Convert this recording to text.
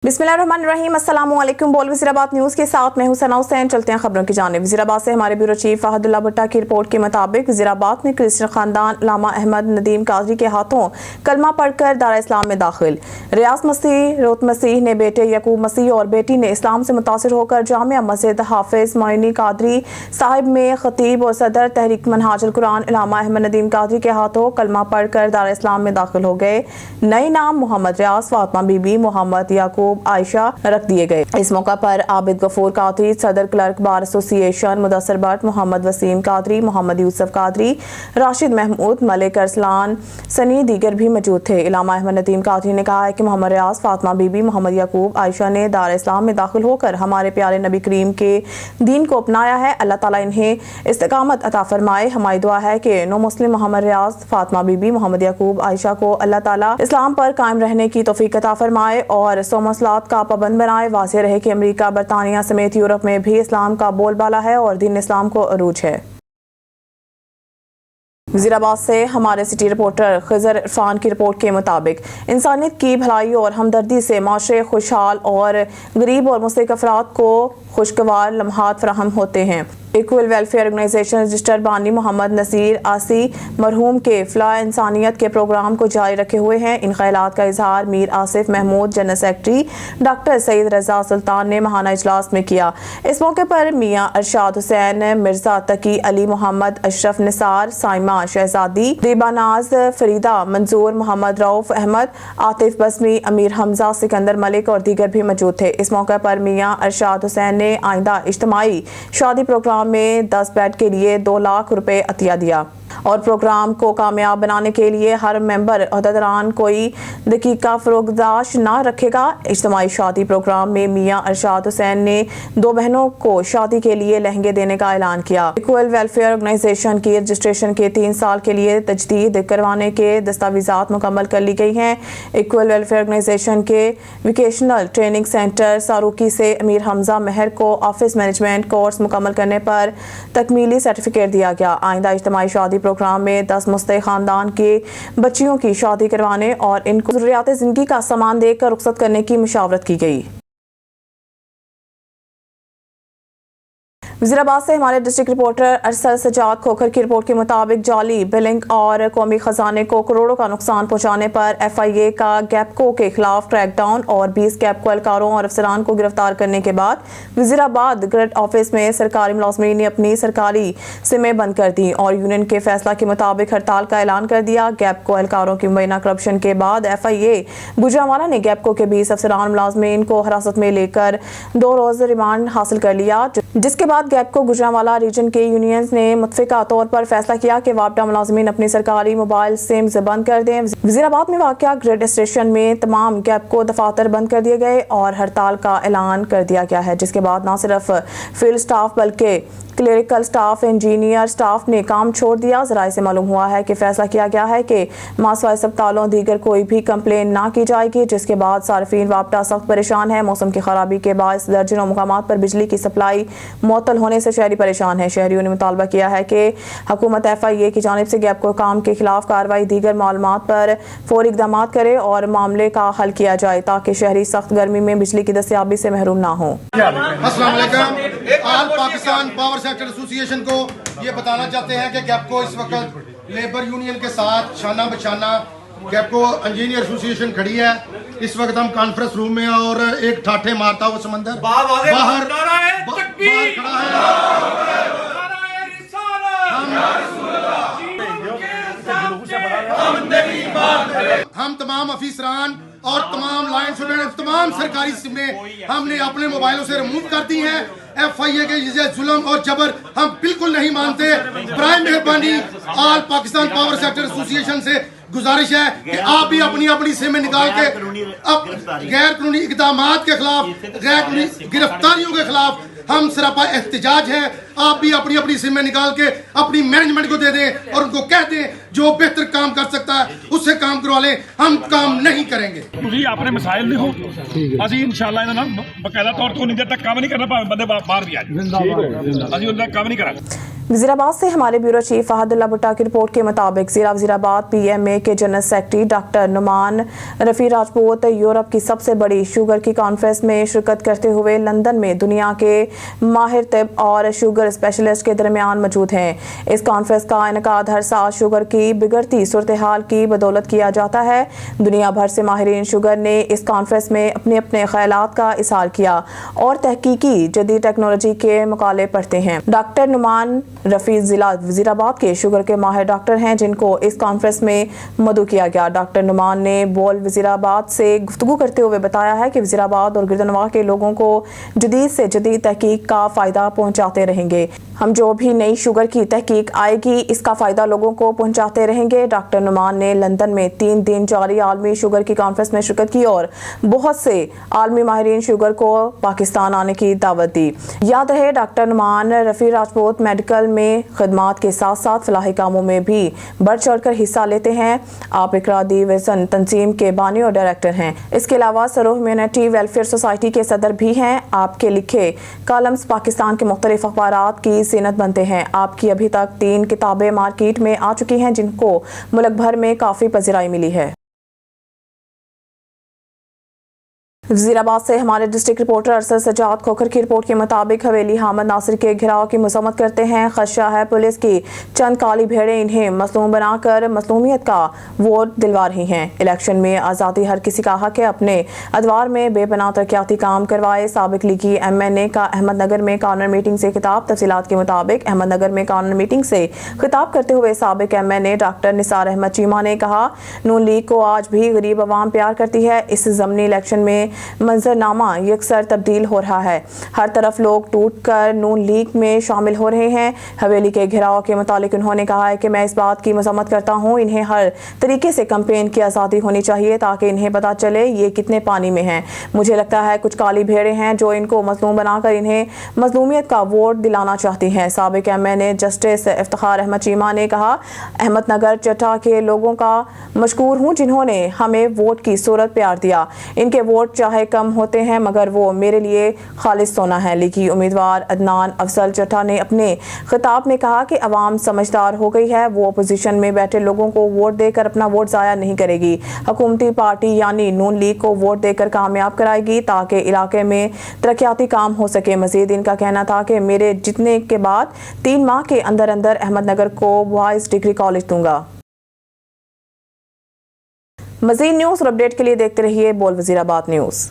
बिस्मिल्लाहिर्रहमानिर्रहीम। अस्सलाम वालेकुम। बोल वज़ीराबाद न्यूज़ के साथ मैं हूं सना हुसैन। चलते हैं खबरों की जानिब। वज़ीराबाद से हमारे ब्यूरो चीफ फहदुल्लाह भुट्टा की रिपोर्ट के मुताबिक वज़ीराबाद में क्रिश्चियन खानदान लामा अहमद नदीम कादरी के हाथों कलमा पढ़कर दारा इस्लाम में दाखिल। रियाज मसीह रोत मसीह ने बेटे यकूब मसीह और बेटी ने इस्लाम से मुतासिर होकर जामिया मस्जिद हाफिज मोइनी कादरी साहिब में खतीब और सदर तहरीक मनहाजुल कुरान लामा अहमद नदीम कादरी के हाथों कलमा पढ़कर दारा इस्लाम में दाखिल हो गए। नए नाम मोहम्मद रियाज, फातिमा बीबी, मोहम्मद याकूब, आयशा रख दिए गए। इस मौका पर आबिद गफूर कादरी, सदर clerk bar association, Mudassar Bhatt, Mohammad Waseem Qadri, Mohammad Yousuf Qadri, Rashid Mahmood, Malik Arsalan Sunny दीगर भी मौजूद थे। इलामा अहमद नदीम कादरी ने कहा है कि मोहम्मद रियाज, फातिमा बीबी, मोहम्मद याकूब, आयशा ने दार इस्लाम में दाखिल होकर हमारे प्यारे नबी करीम के दीन को अपनाया है। अल्लाह ताला इन्हें इस्तिकामत अता फरमाए। हमारी दुआ है कि नो मुस्लिम मोहम्मद रियाज, फातिमा बीबी, मोहम्मद याकूब, आयशा को अल्लाह ताला इस्लाम पर कायम रहने की तौफीक अता फरमाए और सौ मसलात का पाबंद बनाए। वाज़ेह रहे कि अमेरिका, बरतानिया समेत यूरोप में भी इस्लाम का बोलबाला है और दीन इस्लाम को अरूज है। वज़ीराबाद से हमारे सिटी रिपोर्टर खिजर इरफान की रिपोर्ट के मुताबिक इंसानियत की भलाई और हमदर्दी से माशरे खुशहाल और गरीब और मुस्तहिक अफराद को खुशगवार लम्हात फराहम होते हैं। इक्वल वेलफेयर ऑर्गेनाइजेशन रजिस्टर बानी मोहम्मद नसीर आसी मरहूम के फलाह इंसानियत के प्रोग्राम को जारी रखे हुए हैं। इन ख्यालात का इजहार Mir Asif Mahmood, general secretary doctor Saeed Raza Sultan ने महाना इजलास में किया। इस मौके पर मियाँ अरशाद हुसैन, मिर्जा तकी अली, मोहम्मद अशरफ निसार, साइमा शहजादी, दीबानाज फरीदा, मंजूर, मोहम्मद रऊफ अहमद, आतिफ बस्मी, अमीर हमजा, सिकंदर मलिक और दीगर भी मौजूद थे। इस मौके पर मियाँ अरशाद हुसैन ने आइंदा इज्तिमाई शादी प्रोग्राम में 10 बेड के लिए 2 लाख रुपए अतिया दिया और प्रोग्राम को कामयाब बनाने के लिए हर मेंबर अहदेदारान कोई दकीका फरोगदाश ना रखेगा। इज्तिमाई शादी प्रोग्राम में मियाँ अरशाद हुसैन ने 2 बहनों को शादी के लिए लहंगे देने का ऐलान किया। इक्वल वेलफेयर ऑर्गेनाइजेशन की रजिस्ट्रेशन के 3 साल के लिए तजदीद करवाने के दस्तावेजात मुकम्मल कर ली गई हैं। इक्वल वेलफेयर ऑर्गेनाइजेशन के वोकेशनल ट्रेनिंग सेंटर सारूकी से अमीर हमजा महर को ऑफिस मैनेजमेंट कोर्स मुकम्मल करने पर तकमीली सर्टिफिकेट दिया गया। आइंदा इज्तिमाई शादी प्रोग्राम में 10 मुस्तहिक खानदान के बच्चियों की शादी करवाने और इनको ज़रूरियात ज़िंदगी का सामान देकर रुखसत करने की मुशावरत की गई। वज़ीराबाद से हमारे डिस्ट्रिक्ट रिपोर्टर अरसद सजाद खोखर की रिपोर्ट के मुताबिक जाली बिलिंग और कौमी खजाने को करोड़ों का नुकसान पहुंचाने पर FIA का गैपको के खिलाफ क्रैकडाउन और 20 गैपको एहलकारों और अफसरान को गिरफ्तार करने के बाद वज़ीराबाद ग्रिड ऑफिस में सरकारी मुलाजमीन ने अपनी सरकारी सिमें बंद कर दी और यूनियन के फैसला के मुताबिक हड़ताल का ऐलान कर दिया। गैपको एहलकारों की मुबैना करप्शन के बाद FIA गुजरांवाला ने गैपको के 20 अफसरान मुलाजमीन को हिरासत में लेकर 2 रोज़ रिमांड हासिल कर लिया, जिसके बाद गैपको गुजरांवाला रीजन के यूनियंस ने मुत्तफिका तौर पर फैसला किया कि वापडा मुलाजमीन अपनी सरकारी मोबाइल सिम्स बंद कर दें। वज़ीराबाद में वाक़या ग्रिड स्टेशन में तमाम गैपको दफातर बंद कर दिए गए और हड़ताल का ऐलान कर दिया गया है, जिसके बाद न सिर्फ फील्ड स्टाफ बल्कि क्लरिकल स्टाफ, इंजीनियर स्टाफ ने काम छोड़ दिया। ज़राए से मालूम हुआ है कि फैसला किया गया है कि मासवा अस्पतालों दीगर कोई भी कंप्लेन ना की जाएगी, जिसके बाद सार्फिन वापडा सख्त परेशान है। मौसम की खराबी के बायस दर्जनों मुकामात पर बिजली की सप्लाई मुअत्तल होने से शहरी परेशान है। शहरियों ने मुतालबा किया है कि हुकूमत FIA की जानिब से गैपको काम के खिलाफ कार्रवाई दीगर मालूमात पर फौरी इक़दाम करे और मामले का हल किया जाए ताकि शहरी सख्त गर्मी में बिजली की दस्तयाबी से महरूम ना हो। सेक्टर एसोसिएशन को ये बताना चाहते हैं कि गैपको इस वक्त लेबर यूनियन के साथ शाना बशाना गैपको इंजीनियर एसोसिएशन खड़ी है। इस वक्त हम कॉन्फ्रेंस रूम में और एक ठाठे मारता हुआ समंदर बाहर खड़ा है। हम तमाम अफीसरान और तमाम लाइन स्टूडेंट तमाम सरकारी सिमें हमने अपने मोबाइलों से रिमूव कर दी हैं। FIA के ये जुल्म और जबर हम बिल्कुल नहीं मानते। बराए मेहरबानी all Pakistan power sector association से गुजारिश है कि आप भी अपनी अपनी सिमें निकाल के अब गैर कानूनी इक़दामात के खिलाफ, गैर कानूनी गिरफ्तारियों के खिलाफ हम सरापा एहतजाज हैं। आप भी अपनी अपनी सिमें निकाल के अपनी मैनेजमेंट को दे दें और उनको कह दें जो बेहतर काम कर सकता है उससे काम करवा लें। हम काम नहीं करेंगे। ਤੁਸੀਂ ਆਪਣੇ ਮਸਾਇਲ ਲਿਖੋ, ਅਸੀਂ ਇਨਸ਼ਾਅੱਲਾ ਇਹਨਾਂ ਨਾਲ ਬਕਾਇਦਾ ਤੌਰ ਤੇ ਉਨੀ ਦੇਰ ਤੱਕ ਕੰਮ ਨਹੀਂ ਕਰਨਾ ਭਾਵੇਂ ਬੰਦੇ ਬਾਹਰ ਵੀ ਆ ਜਾਣ। ਅਸੀਂ ਉਹਨਾਂ ਦਾ ਕੰਮ ਨਹੀਂ ਕਰਾਂਗੇ। वज़ीराबाद से हमारे ब्यूरो चीफ फहदुल्लाह भुट्टा की रिपोर्ट के मुताबिक ज़िला वज़ीराबाद PMA के general secretary doctor Noman Rafi Rajput Europe की सबसे बड़ी शुगर की कॉन्फ्रेंस में शिरकत करते हुए लंदन में दुनिया के माहिर तिब और शुगर स्पेशलिस्ट के दरमियान मौजूद हैं। इस कॉन्फ्रेंस का इनकाद हर साल शुगर की बिगड़ती सूरत हाल की बदौलत किया जाता है। दुनिया भर से माहिरीन शुगर ने इस कॉन्फ्रेंस में अपने अपने ख्यालात का इज़हार किया और तहकीकी जदीद टेक्नोलॉजी के मुकाले पढ़ते हैं। डॉक्टर नुमान रफ़ी जिला वज़ीराबाद के शुगर के माहिर डॉक्टर हैं जिनको इस कॉन्फ्रेंस में मदऊ किया गया। डॉक्टर नुमान ने बोल वज़ीराबाद से गुफ्तगू करते हुए बताया है कि वज़ीराबाद और गिरदनवाह के लोगों को जदीद से जदीद तहकीक का फ़ायदा पहुँचाते रहेंगे। हम जो भी नई शुगर की तहकीक आएगी इसका फ़ायदा लोगों को पहुँचाते रहेंगे। डॉक्टर नुमान ने लंदन में 3 दिन जारी आलमी शुगर की कॉन्फ्रेंस में शिरकत की और बहुत से आलमी माहिरीन शुगर को पाकिस्तान आने की दावत दी। याद रहे डॉक्टर नुमान रफ़ी राजपूत मेडिकल में खिदमात के साथ साथ फलाही कामों में भी बढ़ चढ़ कर हिस्सा लेते हैं। आप इकरा दी विजन तंजीम के बानी और डायरेक्टर हैं। इसके अलावा सरो ह्यूमैनिटी वेलफेयर सोसाइटी के सदर भी हैं। आपके लिखे कॉलम्स पाकिस्तान के मुख्तलिफ अखबारात की ज़ीनत बनते हैं। आपकी अभी तक 3 किताबें मार्केट में आ चुकी हैं जिनको मुल्क भर में काफ़ी पज़ीराई मिली है। वज़ीराबाद से हमारे डिस्ट्रिक्ट रिपोर्टर अरसद सजाद खोखर की रिपोर्ट के मुताबिक हवेली हामिद नासिर के घिराव की मजम्मत करते हैं। खदशा है पुलिस की चंद काली भेड़ें इन्हें मसलूम बनाकर मसलूमियत का वोट दिलवा रही हैं। इलेक्शन में आज़ादी हर किसी का हक है। अपने अदवार में बेपनाह तरक्याती काम करवाए। साबिक लीगी MNA का अहमदनगर में कॉर्नर मीटिंग से खिताब। तफसीलात के मुताबिक अहमदनगर में कॉर्नर मीटिंग से खिताब करते हुए साबिक MNA डॉक्टर निसार अहमद चीमा ने कहा, नून लीग को आज भी गरीब अवाम प्यार करती है। इस ज़मनी इलेक्शन में मंजरनामा यकसर तब्दील हो रहा है। हर तरफ लोग टूट कर नून लीग में शामिल हो रहे हैं। हवेली के घेराव के मुतालिक उन्होंने कहा है कि मैं इस बात की मजम्मत करता हूँ, इन्हें हर तरीके से कैंपेन की आज़ादी होनी चाहिए ताकि इन्हें पता चले ये कितने पानी में हैं। मुझे लगता है कुछ काली भेड़ें हैं जो इनको मजलूम बनाकर इन्हें मजलूमियत का वोट दिलाना चाहती हैं। साबिक MNA जस्टिस इफ्तिखार अहमद चीमा ने कहा, अहमदनगर चट्टा के लोगों का मशकूर हूँ जिन्होंने हमें वोट की सूरत प्यार दिया। इनके वोट चाहे कम होते हैं मगर वो मेरे लिए खालिस सोना है। लीगी उम्मीदवार अदनान अफजल चट्टा ने अपने खिताब में कहा कि अवाम समझदार हो गई है। वो अपोजिशन में बैठे लोगों को वोट देकर अपना वोट ज़ाया नहीं करेगी। हुकूमती पार्टी यानी नून लीग को वोट देकर कामयाब कराएगी ताकि इलाके में तरक्याती काम हो सके। मजीद इनका कहना था कि मेरे जीतने के बाद 3 माह के अंदर अंदर अहमदनगर को बॉयज़ डिग्री कॉलेज दूंगा। मजीद न्यूज़ और अपडेट के लिए देखते रहिए बोल वज़ीराबाद न्यूज़।